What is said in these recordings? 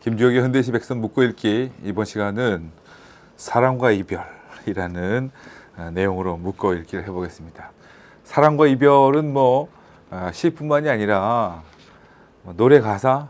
김주혁의 현대시 백선 묻고 읽기, 이번 시간은 사랑과 이별이라는 내용으로 묻고 읽기를 해보겠습니다. 사랑과 이별은 시뿐만이 아니라 노래 가사,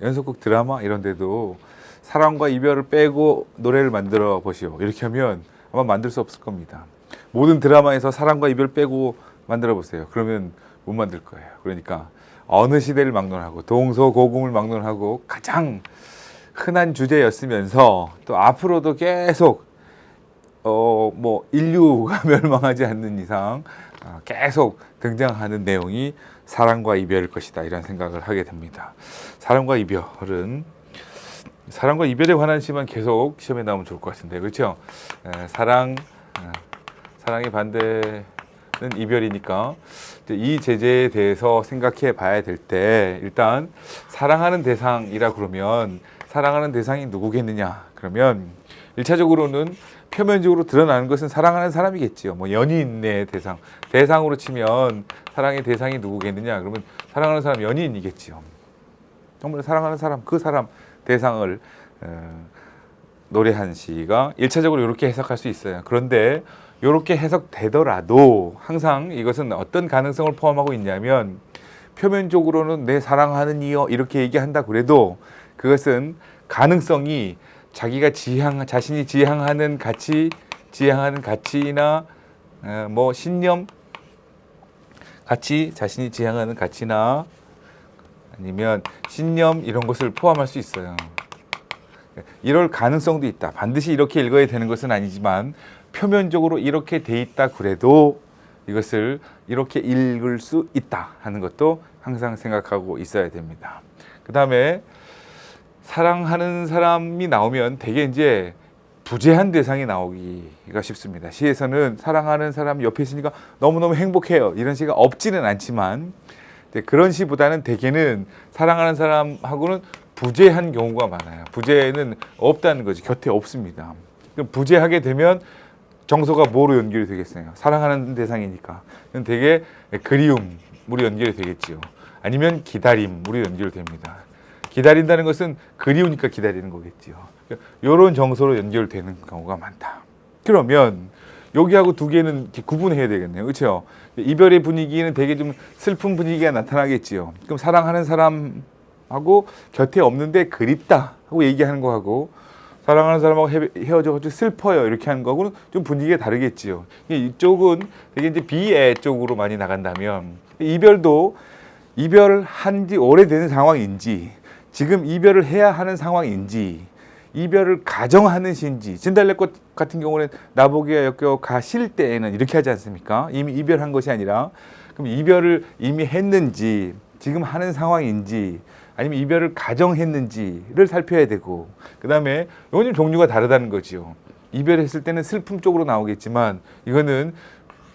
연속극 드라마 이런 데도 사랑과 이별을 빼고 노래를 만들어 보시오, 이렇게 하면 아마 만들 수 없을 겁니다. 모든 드라마에서 사랑과 이별 빼고 만들어 보세요. 그러면 못 만들 거예요. 그러니까 어느 시대를 막론하고 동서고금을 막론하고 가장 흔한 주제였으면서 또 앞으로도 계속 인류가 멸망하지 않는 이상 계속 등장하는 내용이 사랑과 이별일 것이다, 이런 생각을 하게 됩니다. 사랑과 이별에 관한 시만 계속 시험에 나오면 좋을 것 같은데, 그렇죠? 사랑의 반대는 이별이니까 이 제재에 대해서 생각해 봐야 될 때, 일단 사랑하는 대상이라 그러면 사랑하는 대상이 누구겠느냐, 그러면 1차적으로는 표면적으로 드러나는 것은 사랑하는 사람이겠지요. 연인의 대상으로 치면 사랑의 대상이 누구겠느냐, 그러면 사랑하는 사람 연인이겠지요. 정말 사랑하는 사람, 그 사람 대상을 노래한 시가 1차적으로 이렇게 해석할 수 있어요. 그런데 이렇게 해석되더라도 항상 이것은 어떤 가능성을 포함하고 있냐면, 표면적으로는 내 사랑하는 이여 이렇게 얘기한다 그래도 그것은 가능성이 자기가 자신이 지향하는 가치나 신념, 자신이 지향하는 가치나 아니면 신념, 이런 것을 포함할 수 있어요. 이럴 가능성도 있다. 반드시 이렇게 읽어야 되는 것은 아니지만 표면적으로 이렇게 돼 있다 그래도 이것을 이렇게 읽을 수 있다 하는 것도 항상 생각하고 있어야 됩니다. 그 다음에 사랑하는 사람이 나오면 되게 이제 부재한 대상이 나오기가 쉽습니다. 시에서는 사랑하는 사람이 옆에 있으니까 너무너무 행복해요, 이런 시가 없지는 않지만, 그런 시보다는 대개는 사랑하는 사람하고는 부재한 경우가 많아요. 부재는 없다는 거지, 곁에 없습니다. 그럼 부재하게 되면 정서가 뭐로 연결이 되겠어요? 사랑하는 대상이니까 되게 그리움으로 연결이 되겠지요. 아니면 기다림으로 연결됩니다. 기다린다는 것은 그리우니까 기다리는 거겠지요. 이런 정서로 연결되는 경우가 많다. 그러면 여기하고 두 개는 구분해야 되겠네요, 그렇죠? 이별의 분위기는 되게 좀 슬픈 분위기가 나타나겠지요. 그럼 사랑하는 사람하고 곁에 없는데 그립다 하고 얘기하는 거하고, 사랑하는 사람하고 헤어져가지고 슬퍼요 이렇게 하는 거하고는 좀 분위기가 다르겠지요. 이쪽은 되게 이제 비애 쪽으로 많이 나간다면, 이별도 이별한 지 오래된 상황인지, 지금 이별을 해야 하는 상황인지, 이별을 가정하는 시인지. 진달래꽃 같은 경우는 나보기가 역겨워 가실 때에는 이렇게 하지 않습니까? 이미 이별한 것이 아니라, 그럼 이별을 이미 했는지, 지금 하는 상황인지, 아니면 이별을 가정했는지를 살펴야 되고, 그 다음에 이건 좀 종류가 다르다는 거지요. 이별했을 때는 슬픔 쪽으로 나오겠지만, 이거는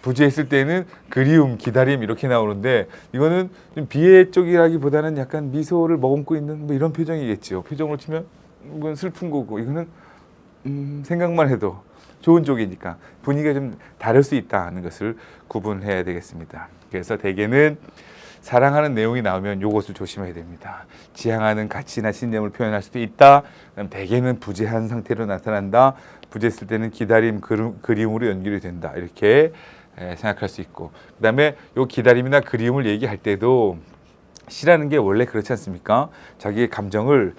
부재했을 때는 그리움, 기다림 이렇게 나오는데, 이거는 좀 비애 쪽이라기보다는 약간 미소를 머금고 있는 이런 표정이겠죠. 표정으로 치면 이건 슬픈 거고, 이거는 생각만 해도 좋은 쪽이니까 분위기가 좀 다를 수 있다는 것을 구분해야 되겠습니다. 그래서 대개는 사랑하는 내용이 나오면 이것을 조심해야 됩니다. 지향하는 가치나 신념을 표현할 수도 있다. 그다음 대개는 부재한 상태로 나타난다. 부재했을 때는 기다림, 그리움으로 연결이 된다, 이렇게 생각할 수 있고, 그 다음에 이 기다림이나 그리움을 얘기할 때도 시라는 게 원래 그렇지 않습니까? 자기의 감정을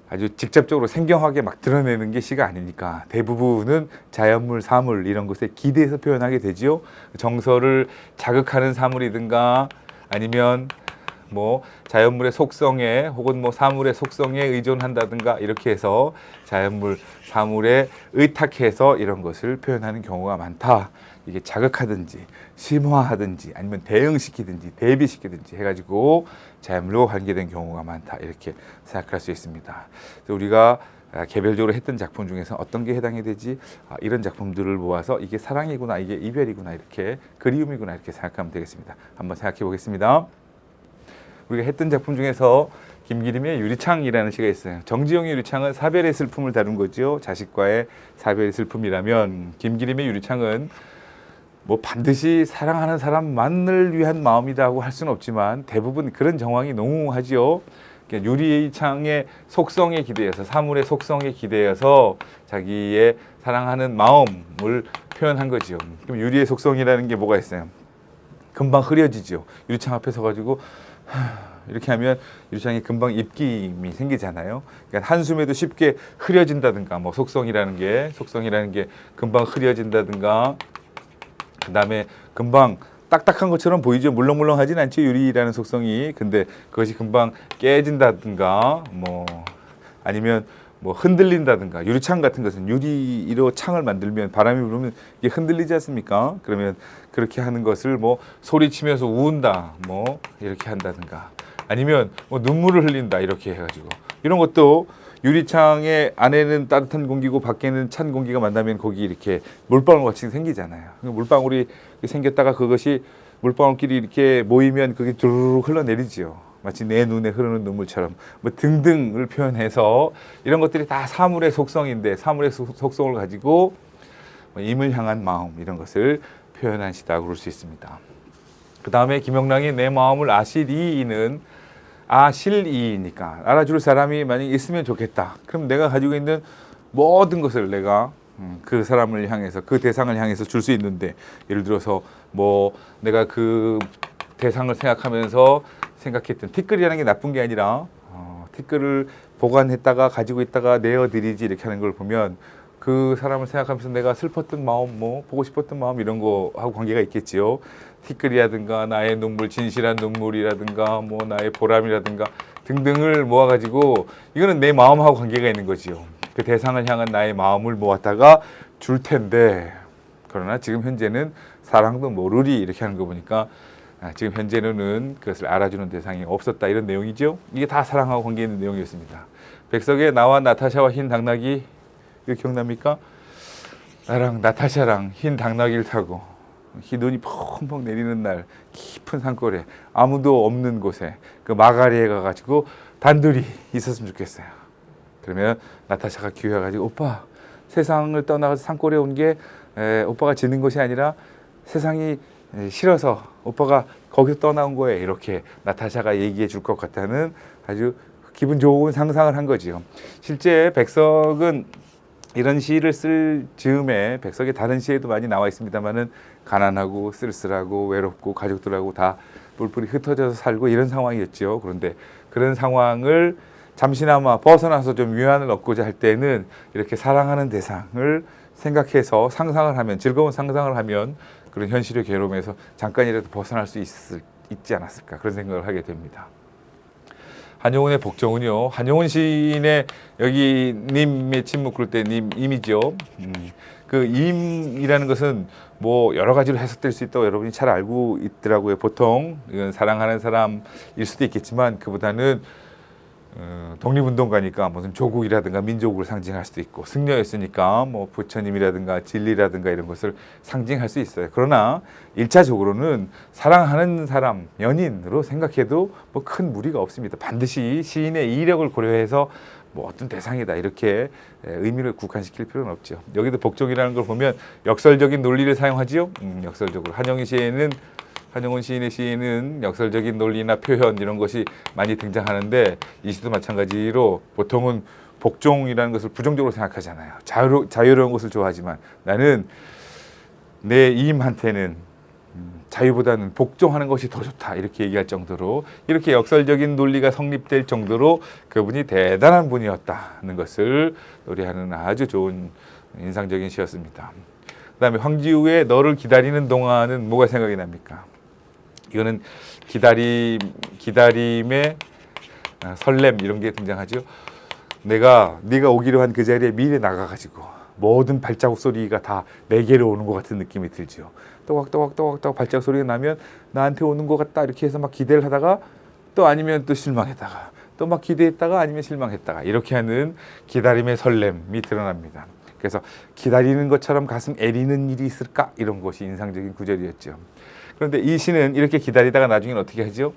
아주 직접적으로 생경하게 막 드러내는 게 시가 아니니까 대부분은 자연물, 사물 이런 것에 기대해서 표현하게 되지요. 정서를 자극하는 사물이든가 아니면 자연물의 속성에 혹은 사물의 속성에 의존한다든가 이렇게 해서 자연물, 사물에 의탁해서 이런 것을 표현하는 경우가 많다. 이게 자극하든지 심화하든지 아니면 대응시키든지 대비시키든지 해가지고 자연물과 관계된 경우가 많다, 이렇게 생각할 수 있습니다. 그래서 우리가 개별적으로 했던 작품 중에서 어떤 게 해당이 되지? 이런 작품들을 모아서 이게 사랑이구나, 이게 이별이구나, 이렇게 그리움이구나, 이렇게 생각하면 되겠습니다. 한번 생각해 보겠습니다. 우리가 했던 작품 중에서 김기림의 유리창이라는 시가 있어요. 정지용의 유리창은 사별의 슬픔을 다룬 거죠. 자식과의 사별의 슬픔이라면 김기림의 유리창은 뭐 반드시 사랑하는 사람만을 위한 마음이라고 할 수는 없지만 대부분 그런 정황이 농후하지요. 유리창의 속성에 기대어서 사물의 속성에 기대어서 자기의 사랑하는 마음을 표현한 거죠. 그럼 유리의 속성이라는 게 뭐가 있어요? 금방 흐려지죠. 유리창 앞에 서가지고 이렇게 하면 유리창이 금방 입김이 생기잖아요. 그러니까 한숨에도 쉽게 흐려진다든가, 뭐 속성이라는 게 금방 흐려진다든가, 그 다음에 금방 딱딱한 것처럼 보이죠. 물렁물렁하진 않죠, 유리라는 속성이. 근데 그것이 금방 깨진다든가, 뭐 아니면 뭐 흔들린다든가. 유리창 같은 것은 유리로 창을 만들면 바람이 불으면 이게 흔들리지 않습니까? 그러면 그렇게 하는 것을 뭐 소리치면서 우운다, 뭐 이렇게 한다든가, 아니면 뭐 눈물을 흘린다, 이렇게 해가지고. 이런 것도 유리창의 안에는 따뜻한 공기고 밖에는 찬 공기가 만나면 거기 이렇게 물방울 같이 생기잖아요. 물방울이 생겼다가 그것이 물방울끼리 이렇게 모이면 그게 두루룩 흘러내리지요. 마치 내 눈에 흐르는 눈물처럼, 뭐 등등을 표현해서 이런 것들이 다 사물의 속성인데, 사물의 속성을 가지고 임을 향한 마음, 이런 것을 표현한 시다 그럴 수 있습니다. 그 다음에 김영랑이 내 마음을 아시리이는 아실이니까 알아줄 사람이 만약 있으면 좋겠다. 그럼 내가 가지고 있는 모든 것을 내가 그 사람을 향해서, 그 대상을 향해서 줄 수 있는데, 예를 들어서 뭐 내가 그 대상을 생각하면서 생각했던 티끌이라는 게 나쁜 게 아니라 티끌을 보관했다가 가지고 있다가 내어드리지, 이렇게 하는 걸 보면 그 사람을 생각하면서 내가 슬펐던 마음, 뭐 보고 싶었던 마음, 이런 거하고 관계가 있겠지요. 티끌이라든가 나의 눈물, 진실한 눈물이라든가, 뭐 나의 보람이라든가 등등을 모아가지고, 이거는 내 마음하고 관계가 있는 거지요. 그 대상을 향한 나의 마음을 모았다가 줄 텐데, 그러나 지금 현재는 사랑도 모르리, 이렇게 하는 거 보니까 지금 현재는 그것을 알아주는 대상이 없었다, 이런 내용이죠. 이게 다 사랑하고 관계 있는 내용이었습니다. 백석의 나와 나타샤와 흰 당나귀, 이거 기억납니까? 나랑 나타샤랑 흰 당나귀를 타고 눈이 펑펑 내리는 날, 깊은 산골에 아무도 없는 곳에 그 마가리에 가가지고 단둘이 있었으면 좋겠어요. 그러면 나타샤가 기회해가지고, 오빠, 세상을 떠나가서 산골에 온 게 오빠가 지는 것이 아니라 세상이 싫어서 오빠가 거기서 떠나온 거예요, 이렇게 나타샤가 얘기해 줄 것 같다는 아주 기분 좋은 상상을 한 거지요. 실제 백석은 이런 시를 쓸 즈음에, 백석의 다른 시에도 많이 나와 있습니다만은 가난하고 쓸쓸하고 외롭고 가족들하고 다 뿔뿔이 흩어져서 살고 이런 상황이었죠. 그런데 그런 상황을 잠시나마 벗어나서 좀 위안을 얻고자 할 때는 이렇게 사랑하는 대상을 생각해서 상상을 하면, 즐거운 상상을 하면 그런 현실의 괴로움에서 잠깐이라도 벗어날 수 있지 않았을까, 그런 생각을 하게 됩니다. 한용운의 복종은요, 한용운 시인의 여기 님의 침묵 그럴 때 임이죠. 그 임이라는 것은 뭐 여러 가지로 해석될 수 있다고 여러분이 잘 알고 있더라고요. 보통 이건 사랑하는 사람일 수도 있겠지만, 그보다는 독립운동가니까 무슨 조국이라든가 민족을 상징할 수도 있고, 승려였으니까 뭐 부처님이라든가 진리라든가 이런 것을 상징할 수 있어요. 그러나 1차적으로는 사랑하는 사람, 연인으로 생각해도 뭐 큰 무리가 없습니다. 반드시 시인의 이력을 고려해서 뭐 어떤 대상이다, 이렇게 의미를 국한시킬 필요는 없죠. 여기도 복종이라는 걸 보면 역설적인 논리를 사용하지요. 역설적으로 한용운 시인의 시에는 역설적인 논리나 표현, 이런 것이 많이 등장하는데, 이 시도 마찬가지로 보통은 복종이라는 것을 부정적으로 생각하잖아요. 자유로운 것을 좋아하지만 나는 내 임한테는 자유보다는 복종하는 것이 더 좋다, 이렇게 얘기할 정도로, 이렇게 역설적인 논리가 성립될 정도로 그분이 대단한 분이었다는 것을 노래하는 아주 좋은 인상적인 시였습니다. 그 다음에 황지우의 너를 기다리는 동안은 뭐가 생각이 납니까? 이거는 기다림의 설렘, 이런 게 등장하죠. 네가 오기로 한 그 자리에 미리 나가가지고 모든 발자국 소리가 다 내게로 오는 것 같은 느낌이 들죠. 또각또각 발자국 소리가 나면 나한테 오는 것 같다, 이렇게 해서 막 기대를 하다가, 또 아니면 또 실망했다가, 또 막 기대했다가 아니면 실망했다가, 이렇게 하는 기다림의 설렘이 드러납니다. 그래서 기다리는 것처럼 가슴 애리는 일이 있을까, 이런 것이 인상적인 구절이었죠. 그런데 이 시는 이렇게 기다리다가 나중에는 어떻게 하죠?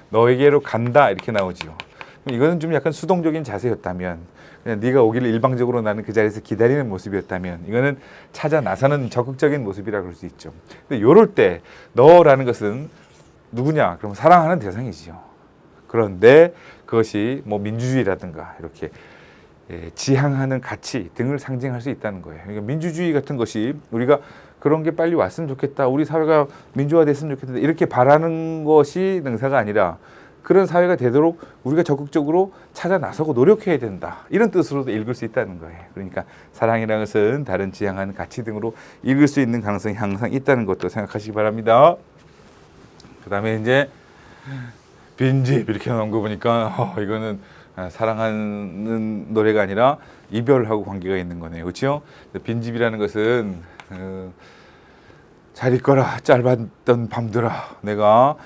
너에게로 간다, 이렇게 나오죠. 이거는 좀 약간 수동적인 자세였다면, 그냥 네가 오기를 일방적으로 나는 그 자리에서 기다리는 모습이었다면, 이거는 찾아 나서는 적극적인 모습이라 그럴 수 있죠. 근데 요럴 때 너라는 것은 누구냐? 그럼 사랑하는 대상이지요. 그런데 그것이 뭐 민주주의라든가 이렇게 지향하는 가치 등을 상징할 수 있다는 거예요. 그러니까 민주주의 같은 것이 우리가 그런 게 빨리 왔으면 좋겠다, 우리 사회가 민주화됐으면 좋겠다, 이렇게 바라는 것이 능사가 아니라 그런 사회가 되도록 우리가 적극적으로 찾아 나서고 노력해야 된다, 이런 뜻으로도 읽을 수 있다는 거예요. 그러니까 사랑이라는 것은 다른 지향하는 가치 등으로 읽을 수 있는 가능성이 항상 있다는 것도 생각하시기 바랍니다. 그 다음에 이제 빈집 이렇게 나온 거 보니까 이거는 사랑하는 노래가 아니라 이별하고 관계가 있는 거네요. 그렇죠? 빈집이라는 것은 잘 있거라 짧았던 밤들아, 내가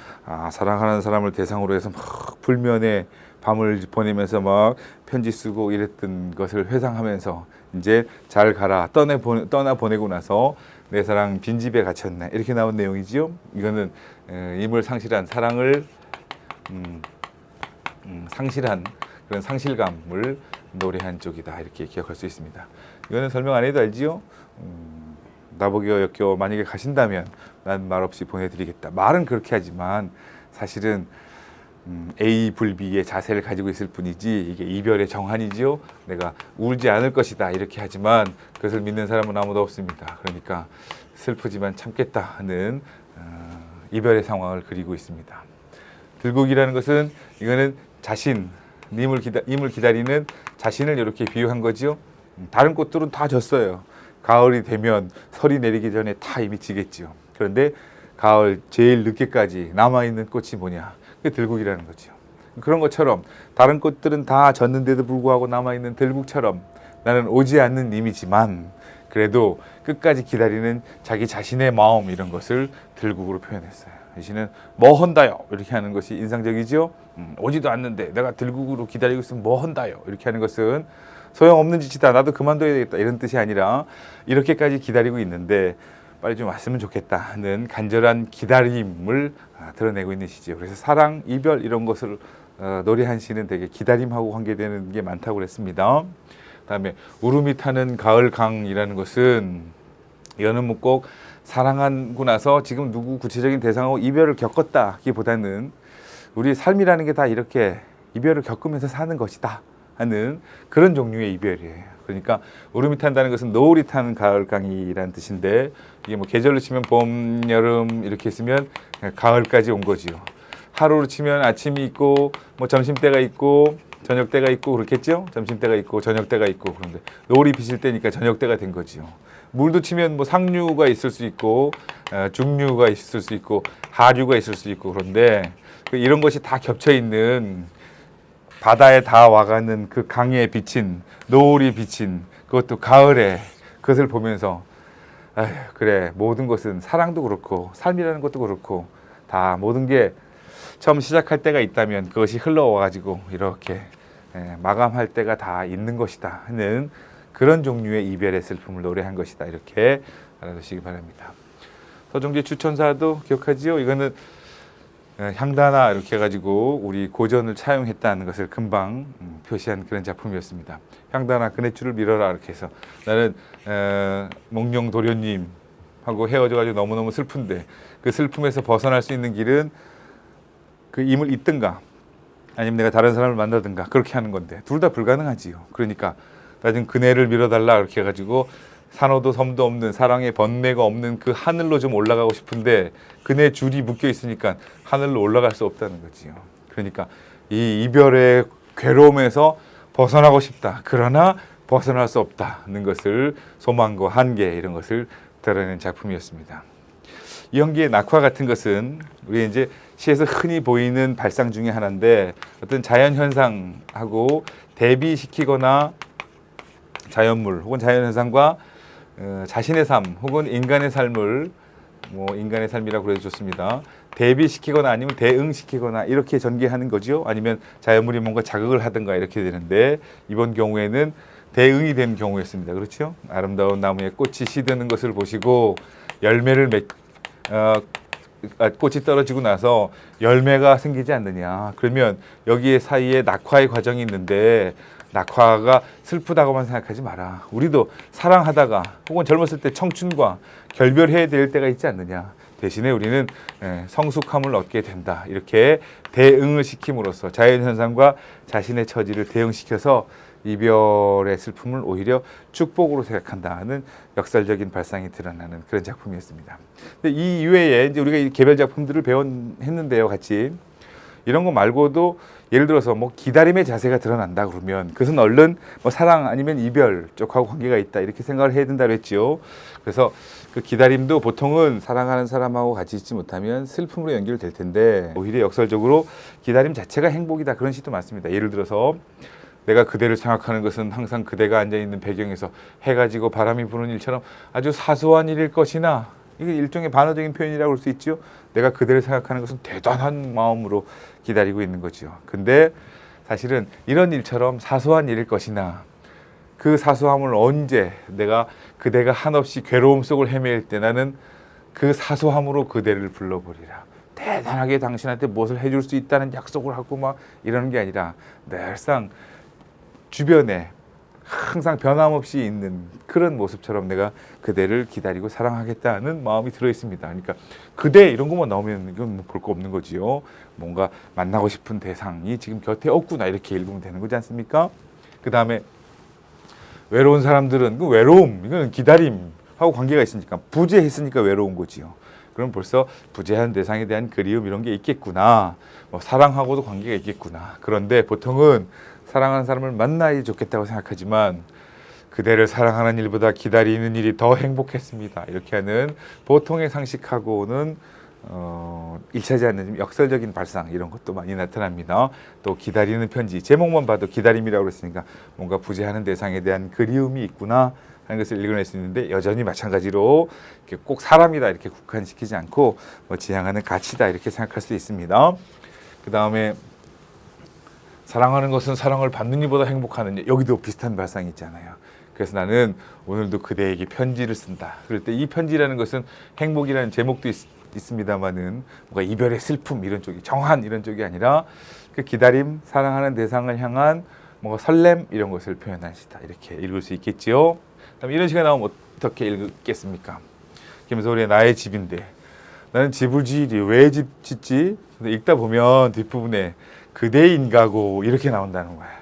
사랑하는 사람을 대상으로 해서 막 불면의 밤을 보내면서 막 편지 쓰고 이랬던 것을 회상하면서 이제 잘 가라, 떠나 보내고 나서 내 사랑 빈집에 갇혔네, 이렇게 나온 내용이지요. 이거는 임을 상실한 사랑을 상실한 그런 상실감을 노래한 쪽이다, 이렇게 기억할 수 있습니다. 이거는 설명 안 해도 알지요. 나보기와 엮여 만약에 가신다면 난 말없이 보내드리겠다. 말은 그렇게 하지만 사실은 A 불비의 자세를 가지고 있을 뿐이지 이게 이별의 정한이지요. 내가 울지 않을 것이다, 이렇게 하지만 그것을 믿는 사람은 아무도 없습니다. 그러니까 슬프지만 참겠다 하는 이별의 상황을 그리고 있습니다. 들국이라는 것은 이거는 자신, 임을 기다리는 자신을 이렇게 비유한 거지요. 다른 꽃들은 다 졌어요. 가을이 되면 설이 내리기 전에 다 이미 지겠지요. 그런데 가을 제일 늦게까지 남아있는 꽃이 뭐냐? 그게 들국이라는 거죠. 그런 것처럼 다른 꽃들은 다 졌는데도 불구하고 남아있는 들국처럼 나는 오지 않는 님이지만 그래도 끝까지 기다리는 자기 자신의 마음, 이런 것을 들국으로 표현했어요. 이시는 뭐 헌다요, 이렇게 하는 것이 인상적이죠. 오지도 않는데 내가 들국으로 기다리고 있으면 뭐 헌다요, 이렇게 하는 것은 소용없는 짓이다, 나도 그만둬야 되겠다, 이런 뜻이 아니라 이렇게까지 기다리고 있는데 빨리 좀 왔으면 좋겠다 하는 간절한 기다림을 드러내고 있는 시죠. 그래서 사랑, 이별 이런 것을 노래한 시는 되게 기다림하고 관계되는 게 많다고 그랬습니다. 그다음에 울음이 타는 가을 강이라는 것은 이거는 뭐 꼭 사랑하고 나서 지금 누구 구체적인 대상하고 이별을 겪었다기보다는 우리 삶이라는 게 다 이렇게 이별을 겪으면서 사는 것이다 하는 그런 종류의 이별이에요. 그러니까 울음이 탄다는 것은 노을이 타는 가을강이라는 뜻인데, 이게 뭐 계절로 치면 봄, 여름 이렇게 있으면 가을까지 온 거지요. 하루로 치면 아침이 있고 뭐 점심때가 있고 저녁때가 있고 그렇겠죠. 점심때가 있고 저녁때가 있고, 그런데 노을이 비칠 때니까 저녁때가 된 거지요. 물도 치면 뭐 상류가 있을 수 있고 중류가 있을 수 있고 하류가 있을 수 있고, 그런데 이런 것이 다 겹쳐 있는 바다에 다 와가는 그 강에 비친 노을이 비친 그것도 가을에, 그것을 보면서 아휴, 그래, 모든 것은 사랑도 그렇고 삶이라는 것도 그렇고 다 모든 게 처음 시작할 때가 있다면 그것이 흘러와가지고 이렇게 마감할 때가 다 있는 것이다 하는 그런 종류의 이별의 슬픔을 노래한 것이다, 이렇게 알아두시기 바랍니다. 서정재 추천사도 기억하지요? 이거는 향단아 이렇게 해가지고 우리 고전을 차용했다는 것을 금방 표시한 그런 작품이었습니다. 향단아 그네줄을 밀어라, 이렇게 해서 나는 몽룡 도련님하고 헤어져가지고 너무너무 슬픈데 그 슬픔에서 벗어날 수 있는 길은 그 임을 잇든가 아니면 내가 다른 사람을 만나든가 그렇게 하는 건데 둘 다 불가능하지요. 그러니까 나 좀 그네를 밀어달라, 이렇게 해가지고 산호도 섬도 없는, 사랑의 번뇌가 없는 그 하늘로 좀 올라가고 싶은데 그네 줄이 묶여 있으니까 하늘로 올라갈 수 없다는 거지요. 그러니까 이 이별의 괴로움에서 벗어나고 싶다, 그러나 벗어날 수 없다는 것을, 소망과 한계 이런 것을 드러낸 작품이었습니다. 이연기의 낙화 같은 것은 우리 이제 시에서 흔히 보이는 발상 중에 하나인데, 어떤 자연 현상하고 대비시키거나 자연물 혹은 자연 현상과 자신의 삶 혹은 인간의 삶을, 뭐 인간의 삶이라고 그래도 좋습니다, 대비시키거나 아니면 대응시키거나 이렇게 전개하는 거죠. 아니면 자연물이 뭔가 자극을 하든가 이렇게 되는데, 이번 경우에는 대응이 된 경우였습니다. 그렇죠? 아름다운 나무에 꽃이 시드는 것을 보시고 열매를 꽃이 떨어지고 나서 열매가 생기지 않느냐. 그러면 여기에 사이에 낙화의 과정이 있는데 낙화가 슬프다고만 생각하지 마라. 우리도 사랑하다가 혹은 젊었을 때 청춘과 결별해야 될 때가 있지 않느냐. 대신에 우리는 성숙함을 얻게 된다. 이렇게 대응을 시킴으로써 자연현상과 자신의 처지를 대응시켜서 이별의 슬픔을 오히려 축복으로 생각한다는 역설적인 발상이 드러나는 그런 작품이었습니다. 근데 이 이외에 이제 우리가 이 개별 작품들을 했는데요, 같이 이런 거 말고도 예를 들어서 뭐 기다림의 자세가 드러난다 그러면 그것은 얼른 뭐 사랑 아니면 이별 쪽하고 관계가 있다 이렇게 생각을 해야 된다고 했죠. 그래서 그 기다림도 보통은 사랑하는 사람하고 같이 있지 못하면 슬픔으로 연결될 텐데 오히려 역설적으로 기다림 자체가 행복이다 그런 시도 많습니다. 예를 들어서 내가 그대를 생각하는 것은 항상 그대가 앉아있는 배경에서 해가 지고 바람이 부는 일처럼 아주 사소한 일일 것이나 이게 일종의 반어적인 표현이라고 할 수 있죠. 내가 그대를 생각하는 것은 대단한 마음으로 기다리고 있는 거죠. 근데 사실은 이런 일처럼 사소한 일일 것이나 그 사소함을 언제 내가 그대가 한없이 괴로움 속을 헤매일 때 나는 그 사소함으로 그대를 불러버리라. 대단하게 당신한테 무엇을 해줄 수 있다는 약속을 하고 막 이러는 게 아니라 늘상 주변에 항상 변함없이 있는 그런 모습처럼 내가 그대를 기다리고 사랑하겠다는 마음이 들어 있습니다. 그러니까 그대 이런 것만 나오면 이건 볼 거 없는 거지요. 뭔가 만나고 싶은 대상이 지금 곁에 없구나 이렇게 읽으면 되는 거지 않습니까? 그 다음에 외로운 사람들은 그 외로움 이건 기다림하고 관계가 있으니까 부재했으니까 외로운 거지요. 그럼 벌써 부재한 대상에 대한 그리움 이런 게 있겠구나. 뭐 사랑하고도 관계가 있겠구나. 그런데 보통은 사랑하는 사람을 만나야 좋겠다고 생각하지만 그대를 사랑하는 일보다 기다리는 일이 더 행복했습니다. 이렇게 하는 보통의 상식하고는 일치하지 않는 역설적인 발상 이런 것도 많이 나타납니다. 또 기다리는 편지 제목만 봐도 기다림이라고 그랬으니까 뭔가 부재하는 대상에 대한 그리움이 있구나 하는 것을 읽어낼 수 있는데 여전히 마찬가지로 이렇게 꼭 사람이다 이렇게 국한시키지 않고 뭐 지향하는 가치다 이렇게 생각할 수 있습니다. 그 다음에 사랑하는 것은 사랑을 받는 이보다 행복하느냐 여기도 비슷한 발상이 있잖아요. 그래서 나는 오늘도 그대에게 편지를 쓴다. 그럴 때 이 편지라는 것은 행복이라는 제목도 있습니다만은 뭔가 이별의 슬픔 이런 쪽이 정한 이런 쪽이 아니라 그 기다림 사랑하는 대상을 향한 뭔가 설렘 이런 것을 표현한 시다 이렇게 읽을 수 있겠지요. 그럼 이런 시간 나오면 어떻게 읽겠습니까? 김소리의 나의 집인데 나는 집을 지으리 왜 집 짓지? 근데 읽다 보면 뒷부분에 그대인가고 이렇게 나온다는 거예요.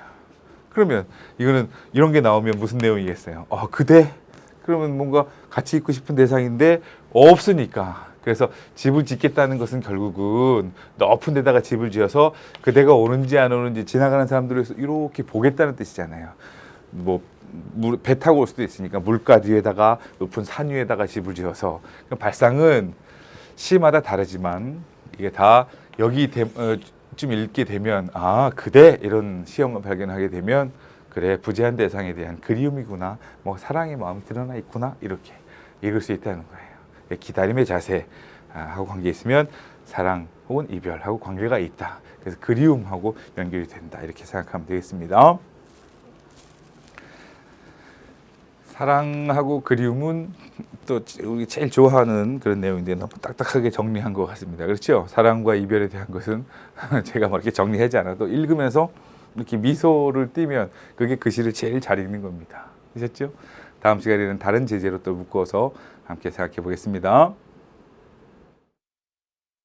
그러면 이거는 이런 게 나오면 무슨 내용이겠어요? 그대? 그러면 뭔가 같이 있고 싶은 대상인데 없으니까. 그래서 집을 짓겠다는 것은 결국은 높은 데다가 집을 지어서 그대가 오는지 안 오는지 지나가는 사람들을 이렇게 보겠다는 뜻이잖아요. 뭐 배 타고 올 수도 있으니까 물가 뒤에다가 높은 산 위에다가 집을 지어서 발상은 시마다 다르지만 이게 다 여기 좀 읽게 되면 그대 이런 시험을 발견하게 되면 그래 부재한 대상에 대한 그리움이구나 뭐 사랑의 마음이 드러나 있구나 이렇게 읽을 수 있다는 거예요. 기다림의 자세 하고 관계 있으면 사랑 혹은 이별하고 관계가 있다. 그래서 그리움하고 연결이 된다 이렇게 생각하면 되겠습니다. 사랑하고 그리움은 또 우리 제일 좋아하는 그런 내용인데 너무 딱딱하게 정리한 것 같습니다. 그렇죠? 사랑과 이별에 대한 것은 제가 뭐 이렇게 정리하지 않아도 읽으면서 이렇게 미소를 띠면 그게 그 시를 제일 잘 읽는 겁니다. 아셨죠? 다음 시간에는 다른 제재로 또 묶어서 함께 생각해 보겠습니다.